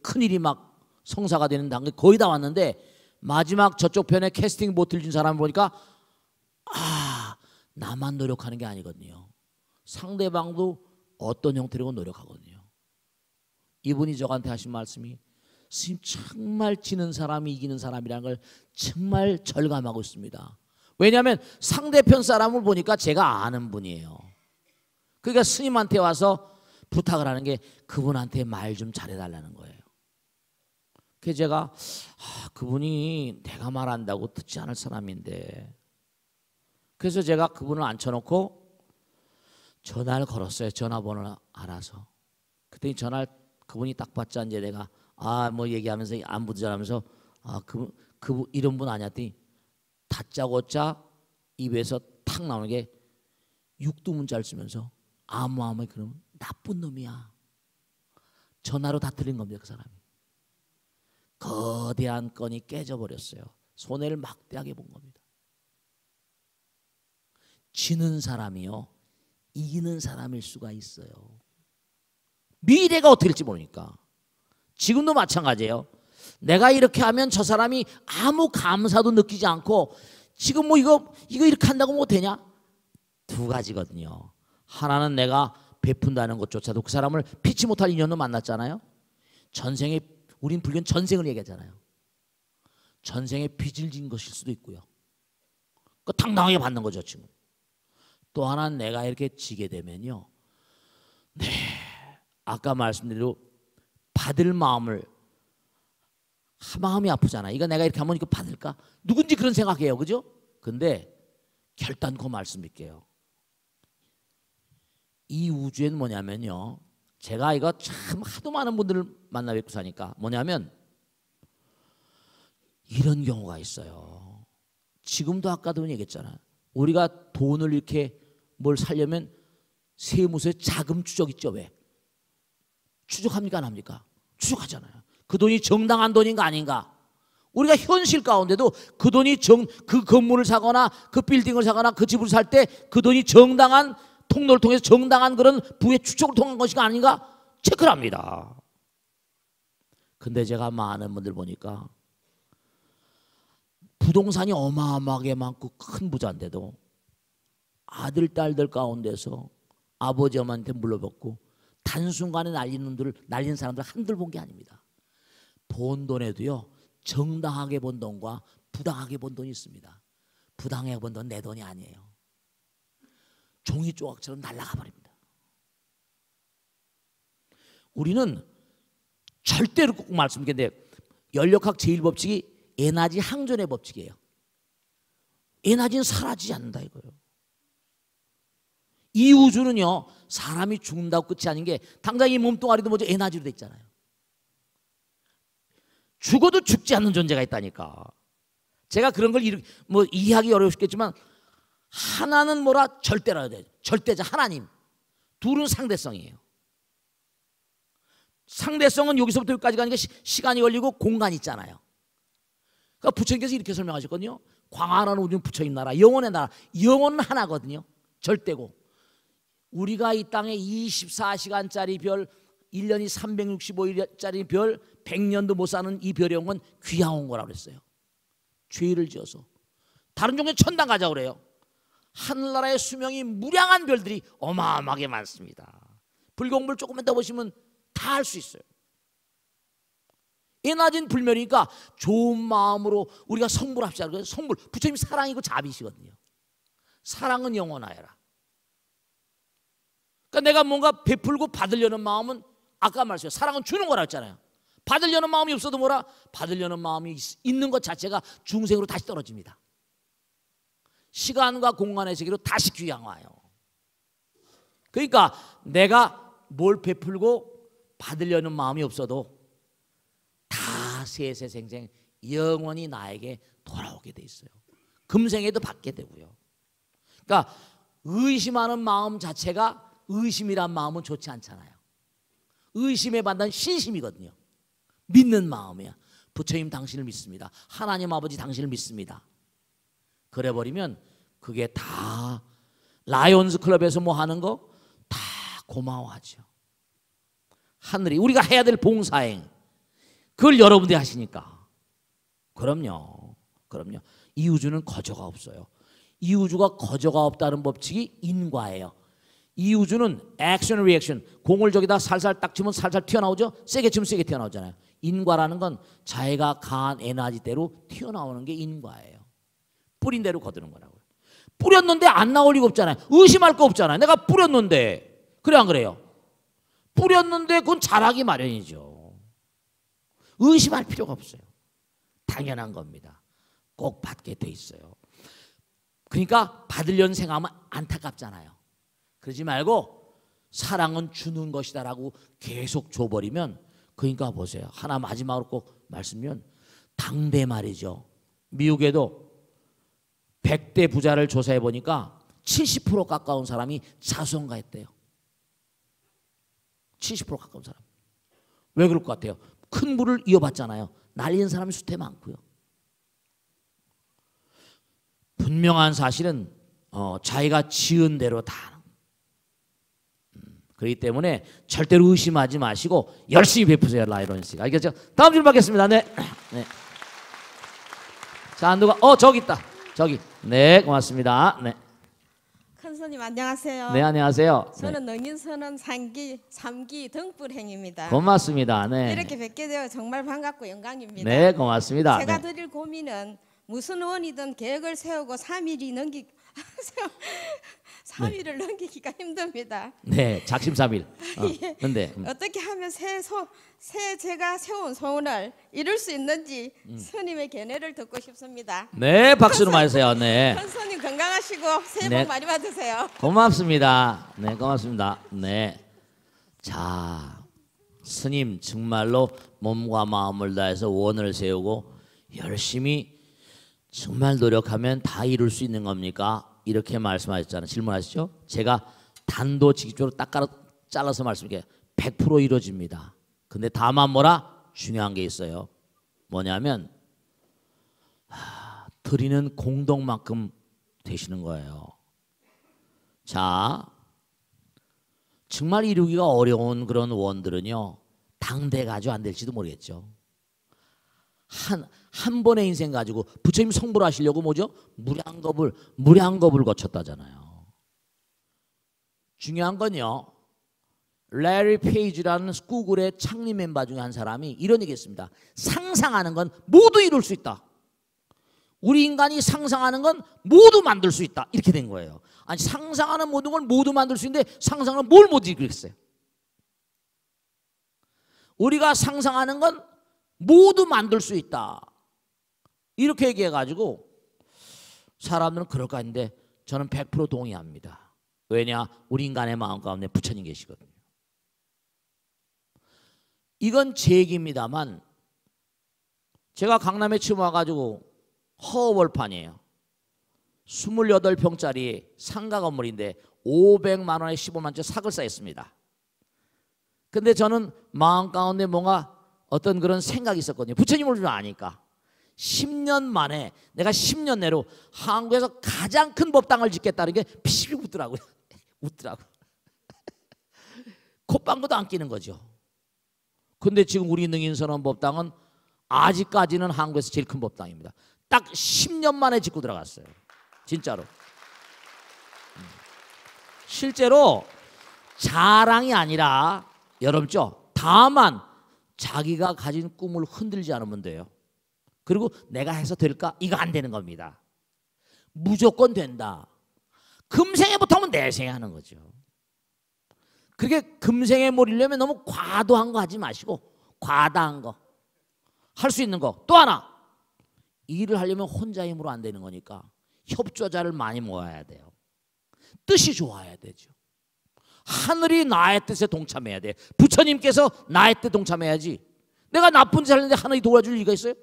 큰일이 막 성사가 되는 단계 거의 다 왔는데 마지막 저쪽 편에 캐스팅 보트를 준 사람을 보니까 나만 노력하는 게 아니거든요. 상대방도 어떤 형태로 노력하거든요. 이분이 저한테 하신 말씀이 스님 정말 지는 사람이 이기는 사람이라는 걸 정말 절감하고 있습니다. 왜냐하면 상대편 사람을 보니까 제가 아는 분이에요. 그러니까 스님한테 와서 부탁을 하는 게 그분한테 말 좀 잘해달라는 거예요. 그래서 제가 그분이 내가 말한다고 듣지 않을 사람인데 그래서 제가 그분을 앉혀놓고 전화를 걸었어요. 전화번호를 알아서. 그때 전화를 그분이 딱 받자 이제 내가 뭐 얘기하면서 안부 전하면서 그 이런 분 아니었더니 다짜고짜 입에서 탁 나오는 게 육두문자를 쓰면서 아무아무 그러면 나쁜 놈이야. 전화로 다 들린 겁니다. 그 사람이. 거대한 건이 깨져버렸어요. 손해를 막대하게 본 겁니다. 지는 사람이요 이기는 사람일 수가 있어요. 미래가 어떻게 될지 모르니까. 지금도 마찬가지예요. 내가 이렇게 하면 저 사람이 아무 감사도 느끼지 않고 지금 뭐 이거 이렇게 한다고 뭐 되냐? 두 가지거든요. 하나는 내가 베푼다는 것조차도 그 사람을 피치 못할 인연으로 만났잖아요. 전생에 우린 불교는 전생을 얘기하잖아요. 전생에 빚을 진 것일 수도 있고요. 그 당당하게 받는 거죠 지금. 또 하나는 내가 이렇게 지게 되면요. 네, 아까 말씀드린 대로 받을 마음이 아프잖아. 이거 내가 이렇게 하면 이거 받을까? 누군지 그런 생각해요. 그죠? 근데 결단코 말씀드릴게요. 이 우주에는 뭐냐면요. 제가 이거 참 하도 많은 분들을 만나 뵙고 사니까 뭐냐면 이런 경우가 있어요. 지금도 아까도 얘기했잖아요. 우리가 돈을 이렇게 뭘 살려면 세무서에 자금 추적 있죠. 왜? 추적합니까? 안 합니까? 추적하잖아요. 그 돈이 정당한 돈인가 아닌가. 우리가 현실 가운데도 그 돈이 그 건물을 사거나 그 빌딩을 사거나 그 집을 살 때 그 돈이 정당한 통로를 통해서 정당한 그런 부의 추적을 통한 것이 아닌가 체크를 합니다. 근데 제가 많은 분들 보니까 부동산이 어마어마하게 많고 큰 부자인데도 아들 딸들 가운데서 아버지 어머니한테 물려받고 단순간에 날린 사람들 한둘 본 게 아닙니다. 본 돈에도요, 정당하게 번 돈과 부당하게 번 돈이 있습니다. 부당하게 번 돈 내 돈이 아니에요. 종이 조각처럼 날아가 버립니다. 우리는 절대로 꼭 말씀드리는데, 연력학 제1법칙이 에너지 항전의 법칙이에요. 에너지는 사라지지 않는다 이거예요. 이 우주는요, 사람이 죽는다고 끝이 아닌 게, 당장 이 몸뚱아리도 먼저 에너지로 돼 있잖아요. 죽어도 죽지 않는 존재가 있다니까. 제가 그런 걸 이해하기 어려우시겠지만, 하나는 뭐라? 절대라 돼. 절대자 하나님. 둘은 상대성이에요. 상대성은 여기서부터 여기까지 가니까 시간이 걸리고 공간이 있잖아요. 그러니까 부처님께서 이렇게 설명하셨거든요. 광활한 우주는 부처님 나라, 영혼의 나라. 영혼은 하나거든요. 절대고. 우리가 이 땅에 24시간짜리 별, 1년이 365일짜리 별, 100년도 못 사는 이 별의 영혼 귀한 거라고 그랬어요. 죄를 지어서. 다른 종교는 천당 가자고 그래요. 하늘나라의 수명이 무량한 별들이 어마어마하게 많습니다. 불공부를 조금만 더 보시면 다 알 수 있어요. 에너지는 불멸이니까 좋은 마음으로 우리가 성불합시다. 그래서 성불, 부처님 사랑이고 자비시거든요. 사랑은 영원하여라. 그러니까 내가 뭔가 베풀고 받으려는 마음은 아까 말했어요. 사랑은 주는 거라 했잖아요. 받으려는 마음이 없어도 뭐라? 받으려는 마음이 있는 것 자체가 중생으로 다시 떨어집니다. 시간과 공간의 세계로 다시 귀향와요. 그러니까 내가 뭘 베풀고 받으려는 마음이 없어도 다 세세생생 영원히 나에게 돌아오게 돼 있어요. 금생에도 받게 되고요. 그러니까 의심하는 마음 자체가, 의심이란 마음은 좋지 않잖아요. 의심에 반대는 신심이거든요. 믿는 마음이야. 부처님 당신을 믿습니다. 하나님 아버지 당신을 믿습니다. 그래버리면 그게 다 라이온즈 클럽에서 뭐 하는 거 다 고마워하죠. 하늘이 우리가 해야 될 봉사행, 그걸 여러분들이 하시니까. 그럼요. 이 우주는 거저가 없어요. 이 우주가 거저가 없다는 법칙이 인과예요. 이 우주는 액션 리액션, 공을 저기다 살살 딱 치면 살살 튀어나오죠. 세게 치면 세게 튀어나오잖아요. 인과라는 건 자기가 강한 에너지대로 튀어나오는 게 인과예요. 뿌린 대로 거두는 거라고요. 뿌렸는데 안 나올 리가 없잖아요. 의심할 거 없잖아요. 내가 뿌렸는데. 그래 안 그래요? 뿌렸는데 그건 자라기 마련이죠. 의심할 필요가 없어요. 당연한 겁니다. 꼭 받게 돼 있어요. 그러니까 받으려는 생각하면 안타깝잖아요. 그러지 말고 사랑은 주는 것이다라고 계속 줘버리면, 그러니까 보세요. 하나 마지막으로 꼭 말씀드리면, 당대 말이죠. 미국에도 100대 부자를 조사해 보니까 70% 가까운 사람이 자수성가했대요. 70% 가까운 사람. 왜 그럴 것 같아요? 큰 물을 이어받잖아요. 날리는 사람이 수태 많고요. 분명한 사실은 자기가 지은 대로 다. 그렇기 때문에 절대로 의심하지 마시고 열심히 베푸세요. 라이론 씨가. 알겠죠? 다음 질문 받겠습니다. 네. 자, 누가? 저기 있다. 저기. 네, 고맙습니다. 네. 큰 스님 안녕하세요. 네, 안녕하세요. 저는 능인선언 3기 등불행입니다. 고맙습니다. 네. 이렇게 뵙게 되어 정말 반갑고 영광입니다. 네, 고맙습니다. 제가 네. 드릴 고민은 무슨 원이든 계획을 세우고 3일이 네. 넘기기가 힘듭니다. 네, 작심삼일. 예. 근데 어떻게 하면 새 제가 세운 소원을 이룰 수 있는지 스님의 견해를 듣고 싶습니다. 네, 박수로 맞으세요. 네. 큰 스님 건강하시고 새해 네. 복 많이 받으세요. 고맙습니다. 네, 고맙습니다. 네. 자, 스님 정말로 몸과 마음을 다해서 원을 세우고 열심히 정말 노력하면 다 이룰 수 있는 겁니까? 이렇게 말씀하셨잖아요. 질문하시죠? 제가 단도직입적으로 딱 잘라서 말씀드릴게요. 100% 이루어집니다. 근데 다만 뭐라? 중요한 게 있어요. 뭐냐면 드리는 공덕만큼 되시는 거예요. 자, 정말 이루기가 어려운 그런 원들은요, 당대 가지고 안 될지도 모르겠죠. 한 번의 인생 가지고 부처님 성불하시려고 뭐죠? 무량겁을 거쳤다잖아요. 중요한 건요, 레리 페이지라는 구글의 창립 멤버 중에 한 사람이 이런 얘기했습니다. 상상하는 건 모두 이룰 수 있다. 우리 인간이 상상하는 건 모두 만들 수 있다. 이렇게 된 거예요. 아니 상상하는 모든 걸 모두 만들 수 있는데 상상은 뭘 못 이루겠어요? 우리가 상상하는 건 모두 만들 수 있다. 이렇게 얘기해가지고 사람들은 그럴까 했는데 저는 100% 동의합니다. 왜냐? 우리 인간의 마음 가운데 부처님 계시거든요. 이건 제 얘기입니다만 제가 강남에 처음 와가지고 허허벌판이에요. 28평짜리 상가 건물인데 500만 원에 15만원짜리 삭을 쌓였습니다. 근데 저는 마음 가운데 뭔가 어떤 그런 생각이 있었거든요. 부처님을 좀 아니까 10년 만에 내가 10년 내로 한국에서 가장 큰 법당을 짓겠다는 게 피식 웃더라고요. 웃더라고요. 콧방구도 안 끼는 거죠. 근데 지금 우리 능인선언 법당은 아직까지는 한국에서 제일 큰 법당입니다. 딱 10년 만에 짓고 들어갔어요. 진짜로. 실제로 자랑이 아니라 여러분죠. 다만 자기가 가진 꿈을 흔들지 않으면 돼요. 그리고 내가 해서 될까? 이거 안 되는 겁니다. 무조건 된다. 금생에 못하면 내생에 하는 거죠. 그렇게 금생에 몰리려면 너무 과도한 거 하지 마시고 과다한 거 할 수 있는 거. 또 하나 일을 하려면 혼자 힘으로 안 되는 거니까 협조자를 많이 모아야 돼요. 뜻이 좋아야 되죠. 하늘이 나의 뜻에 동참해야 돼. 부처님께서 나의 뜻에 동참해야지. 내가 나쁜 짓 하는데 하늘이 도와줄 리가 있어요?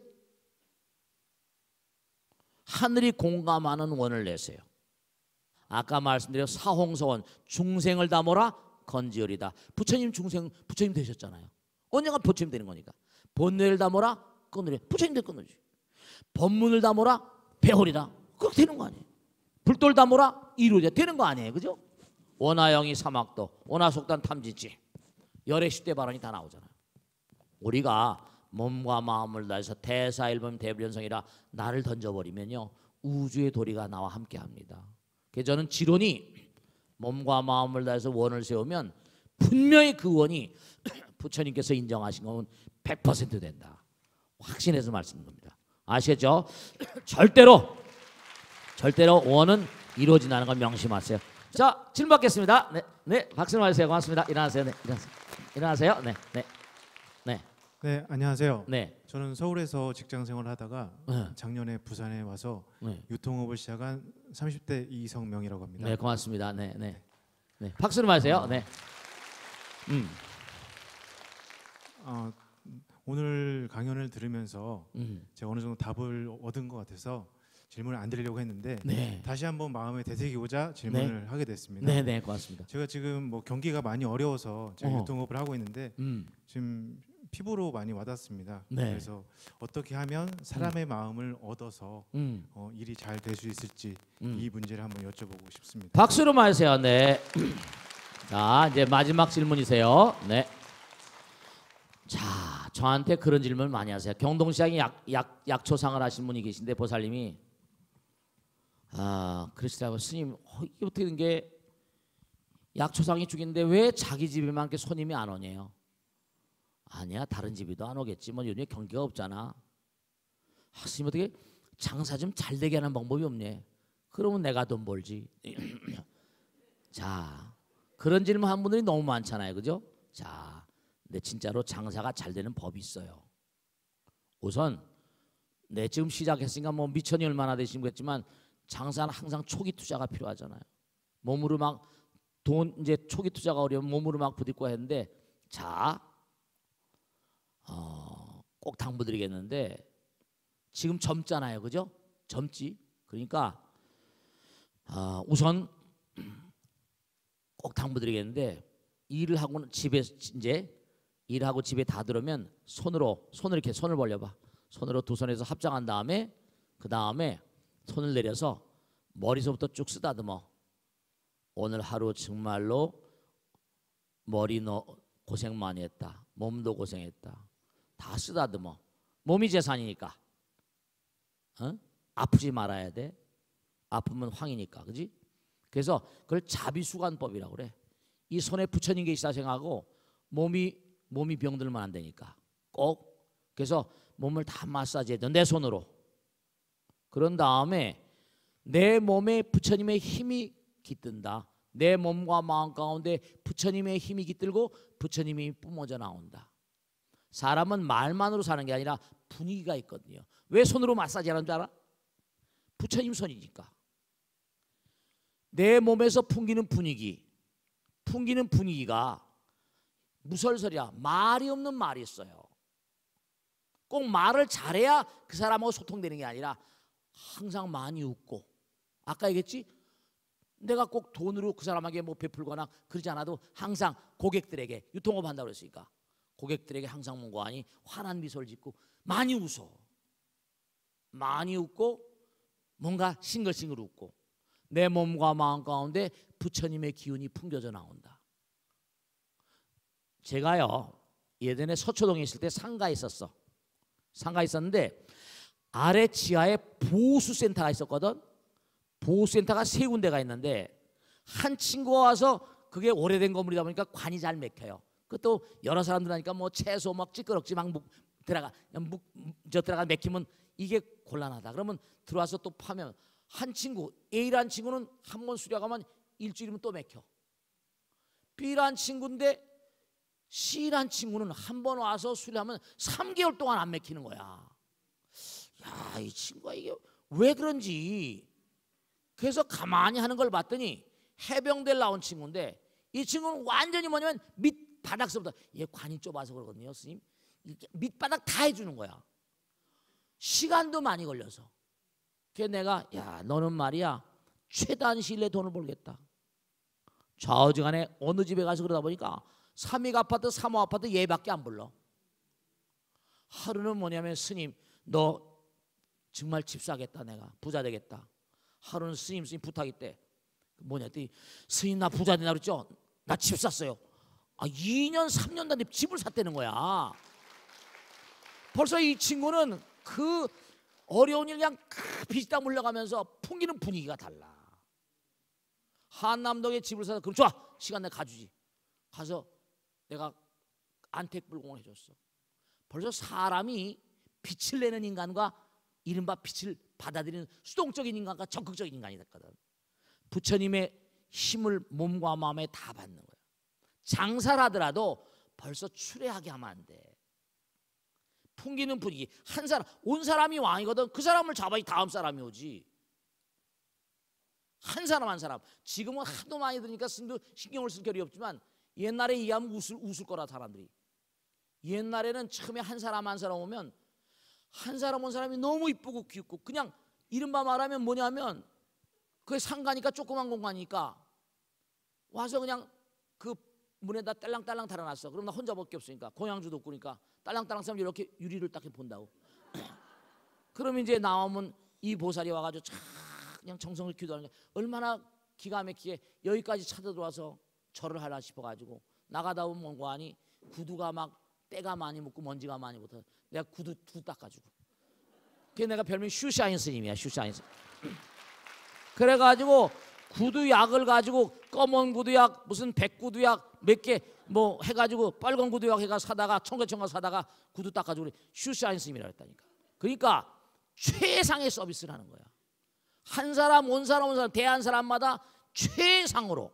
하늘이 공감하는 원을 내세요. 아까 말씀드린 사홍서원 중생을 담으라 건지어리다. 부처님 중생 부처님 되셨잖아요. 언젠가 부처님 되는 거니까. 본뇌를 담으라 끊으리. 부처님 될 끊으지. 법문을 담으라 배우리다. 그렇게 되는 거 아니에요. 불도를 담으라 이루자 되는 거 아니에요. 그죠? 원하영이 사막도 원하속단 탐지지 열의 10대 발언이 다 나오잖아요. 우리가 몸과 마음을 다해서 대사일범 대불연성이라 나를 던져버리면요 우주의 도리가 나와 함께합니다. 그래서 저는 지론이 몸과 마음을 다해서 원을 세우면 분명히 그 원이 부처님께서 인정하신 건 100% 된다. 확신해서 말씀드린 겁니다. 아시겠죠? 절대로 원은 이루어진다는 걸 명심하세요. 자, 질문 받겠습니다. 네, 박수 맞으세요. 고맙습니다. 일어나세요. 네, 일어나세요. 네, 안녕하세요. 네. 저는 서울에서 직장 생활하다가 작년에 부산에 와서 유통업을 시작한 30대 이성명이라고 합니다. 네, 고맙습니다. 네. 박수를 맞으세요. 네. 오늘 강연을 들으면서 제가 어느 정도 답을 얻은 것 같아서 질문을 안 드리려고 했는데 다시 한번 마음에 되새기고자 질문을 하게 됐습니다. 네, 고맙습니다. 제가 지금 뭐 경기가 많이 어려워서 제가 유통업을 하고 있는데 지금 피부로 많이 와닿습니다. 그래서 어떻게 하면 사람의 마음을 얻어서 일이 잘 될 수 있을지 이 문제를 한번 여쭤보고 싶습니다. 박수로 맞으세요. 네. 자, 이제 마지막 질문이세요. 네. 자, 저한테 그런 질문을 많이 하세요. 경동시장에 약초상을 하신 분이 계신데 보살님이 그러시더라고요. 스님, 이게 어떻게 된 게 약초상이 죽인데 왜 자기 집에만 이렇게 손님이 안 오냐요? 아니야, 다른 집에도 안 오겠지. 뭐 요즘에 경기가 없잖아. 스님 어떻게 장사 좀 잘 되게 하는 방법이 없네. 그러면 내가 돈 벌지. 자, 그런 질문 한 분들이 너무 많잖아요, 그죠? 자, 근데 진짜로 장사가 잘 되는 법이 있어요. 우선 지금 시작했으니까 뭐 미천이 얼마나 되시겠지만 장사는 항상 초기 투자가 필요하잖아요. 몸으로 막 돈 이제 초기 투자가 어려우면 몸으로 막 부딪고 했는데 자, 꼭 당부드리겠는데 지금 젊잖아요, 그죠? 젊지. 그러니까 우선 꼭 당부드리겠는데 일을 하고는 집에 이제 일하고 집에 다 들어오면 손을 이렇게 손을 벌려봐. 손으로 두 손에서 합장한 다음에 그 다음에 손을 내려서 머리서부터 쭉 쓰다듬어. 오늘 하루 정말로 머리 고생 많이 했다. 몸도 고생했다. 다 쓰다듬어. 몸이 재산이니까. 아프지 말아야 돼. 아프면 황이니까, 그지? 그래서 그걸 자비수관법이라고 그래. 이 손에 부처님 계시다 생각하고 몸이 병들면 안 되니까 꼭 그래서 몸을 다 마사지해야 돼. 내 손으로. 그런 다음에 내 몸에 부처님의 힘이 깃든다. 내 몸과 마음 가운데 부처님의 힘이 깃들고 부처님이 뿜어져 나온다. 사람은 말만으로 사는 게 아니라 분위기가 있거든요. 왜 손으로 마사지하는 줄 알아? 부처님 손이니까. 내 몸에서 풍기는 분위기가 무설설이야. 말이 없는 말이 있어요. 꼭 말을 잘해야 그 사람하고 소통되는 게 아니라 항상 많이 웃고, 아까 얘기했지? 내가 꼭 돈으로 그 사람에게 뭐 베풀거나 그러지 않아도 항상 고객들에게 유통업 한다고 그랬으니까 고객들에게 항상 뭔가 하니 환한 미소를 짓고 많이 웃어. 많이 웃고 뭔가 싱글싱글 웃고 내 몸과 마음 가운데 부처님의 기운이 풍겨져 나온다. 제가요 예전에 서초동에 있을 때 상가에 있었는데 아래 지하에 보수센터가 있었거든. 보수센터가 3군데가 있는데 한 친구가 와서 그게 오래된 건물이다 보니까 관이 잘 맥혀요. 그것도 여러 사람들 하니까 뭐 채소 막 찌끄럽지 막 들어가 맥히면 이게 곤란하다. 그러면 들어와서 또 파면 한 친구 A라는 친구는 한 번 수리하면 일주일이면 또 맥혀. B라는 친구인데 C라는 친구는 한 번 와서 수리하면 3개월 동안 안 맥히는 거야. 야, 이 친구가 이게 왜 그런지. 그래서 가만히 하는 걸 봤더니 해병대를 나온 친구인데 이 친구는 완전히 뭐냐면 밑바닥서부터 얘 관이 좁아서 그러거든요. 스님 밑바닥 다 해주는 거야. 시간도 많이 걸려서. 그래서 내가 야 너는 말이야 최단 시일 내에 돈을 벌겠다. 좌우지간에 어느 집에 가서 그러다 보니까 3익 아파트 3호 아파트 얘밖에 안 불러. 하루는 뭐냐면 스님 너 정말 집 사겠다. 내가 부자 되겠다. 하루는 스님 부탁 있대. 뭐냐 했더니 스님 나 부자 되나 그랬죠. 나 집 샀어요. 2년 3년 단위 집을 샀다는 거야. 벌써 이 친구는 그 어려운 일 그냥 비지다 물러가면서 풍기는 분위기가 달라. 한남동에 집을 사서 그럼 좋아 시간 내가 가주지. 가서 내가 안택불공을 해줬어. 벌써 사람이 빛을 내는 인간과 이른바 빛을 받아들이는 수동적인 인간과 적극적인 인간이 됐거든. 부처님의 힘을 몸과 마음에 다 받는 거야. 장사를 하더라도 벌써 추레하게 하면 안 돼. 풍기는 분위기. 한 사람 온 사람이 왕이거든. 그 사람을 잡아야 다음 사람이 오지. 한 사람 한 사람. 지금은 하도 많이 들으니까 신경을 쓸 겨를이 없지만 옛날에 이해하면 웃을 거라 사람들이. 옛날에는 처음에 한 사람 한 사람 오면 한 사람 온 사람이 너무 이쁘고 귀엽고 그냥 이른바 말하면 뭐냐면 그게 상가니까 조그만 공간이니까 와서 그냥 그 문에다 딸랑딸랑 달아놨어. 그럼 나 혼자밖에 없으니까 고향주도 없으니까 딸랑딸랑 사람 이렇게 유리를 딱 본다고. 그럼 이제 나오면 이 보살이 와가지고 쫙 그냥 정성을 기도하는 거야. 얼마나 기가 막히게 여기까지 찾아들어와서 절을 하라 싶어가지고 나가다 보면 뭔가 하니 구두가 막 때가 많이 묻고 먼지가 많이 묻어. 내가 구두 닦아주고. 그게 내가 별명이 슈샤인 스님이야. 슈샤인 스님. 그래가지고 구두약을 가지고 검은 구두약 무슨 백구두약 몇 개 뭐 해가지고 빨간 구두약 해가 사다가 청계천가 사다가 구두 닦아주고 슈샤인 스님이라 했다니까. 그러니까 최상의 서비스를 하는 거야. 한 사람 온 사람 대한 사람마다 최상으로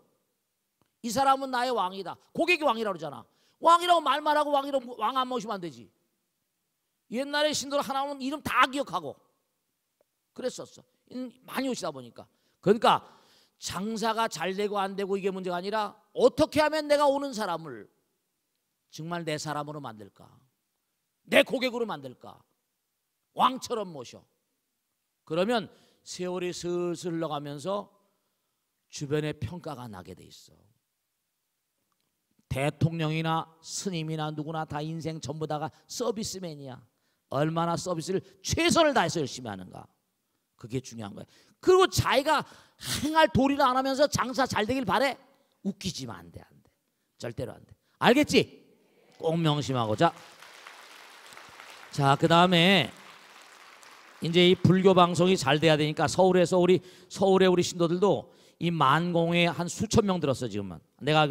이 사람은 나의 왕이다. 고객이 왕이라고 그러잖아. 왕이라고 말만 하고 왕이라고 왕 안 모시면 안 되지. 옛날에 신도를 하나 오면 이름 다 기억하고 그랬었어. 많이 오시다 보니까. 그러니까 장사가 잘 되고 안 되고 이게 문제가 아니라 어떻게 하면 내가 오는 사람을 정말 내 사람으로 만들까, 내 고객으로 만들까, 왕처럼 모셔. 그러면 세월이 슬슬 흘러가면서 주변에 평가가 나게 돼 있어. 대통령이나 스님이나 누구나 다 인생 전부 다가 서비스맨이야. 얼마나 서비스를 최선을 다해서 열심히 하는가. 그게 중요한 거야. 그리고 자기가 행할 도리를 안 하면서 장사 잘 되길 바래? 웃기지만 안 돼, 안 돼. 절대로 안 돼. 알겠지? 꼭 명심하고. 자, 그 다음에 이제 이 불교 방송이 잘 돼야 되니까 서울에서 서울의 우리 신도들도 이 만공에 한 수천 명 들었어 지금은. 내가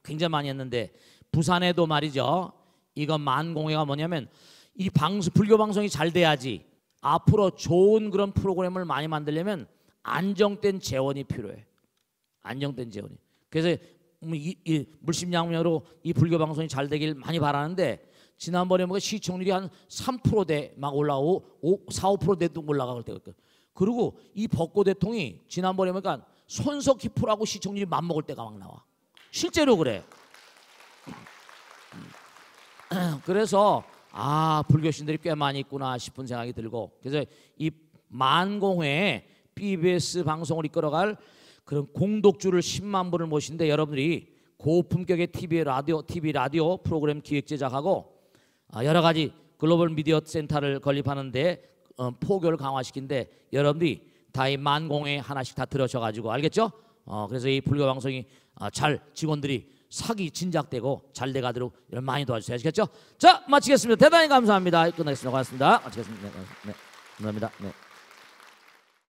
굉장히 많이 했는데 부산에도 말이죠. 이거 만공회가 뭐냐면 이 불교 방송이 잘 돼야지 앞으로 좋은 그런 프로그램을 많이 만들려면 안정된 재원이 필요해. 안정된 재원이. 그래서 이 물심양면으로 이 불교 방송이 잘 되길 많이 바라는데 지난번에 뭐 시청률이 한 3%대 막 올라오고 4, 5%대도 올라갈 때가 있거든. 그리고 이 벚꽃 대통이 지난번에 보니까 손석희 프로하고 시청률이 맞먹을 때가 막 나와. 실제로 그래. 그래서 불교신들이 꽤 많이 있구나 싶은 생각이 들고, 그래서 이 만공회에 BBS 방송을 이끌어갈 그런 공독주를 10만 분을 모신데 여러분들이 고품격의 TV 라디오 프로그램 기획 제작하고 여러 가지 글로벌 미디어 센터를 건립하는데 포교를 강화시킨데 여러분들이 다 이 만공회 하나씩 다 들으셔가지고 알겠죠? 그래서 이 불교 방송이 잘 직원들이 사기 진작되고 잘 돼가도록 많이 도와주세요. 아시겠죠? 자, 마치겠습니다. 대단히 감사합니다. 끝나겠습니다. 고맙습니다. 마치겠습니다. 네, 감사합니다. 네.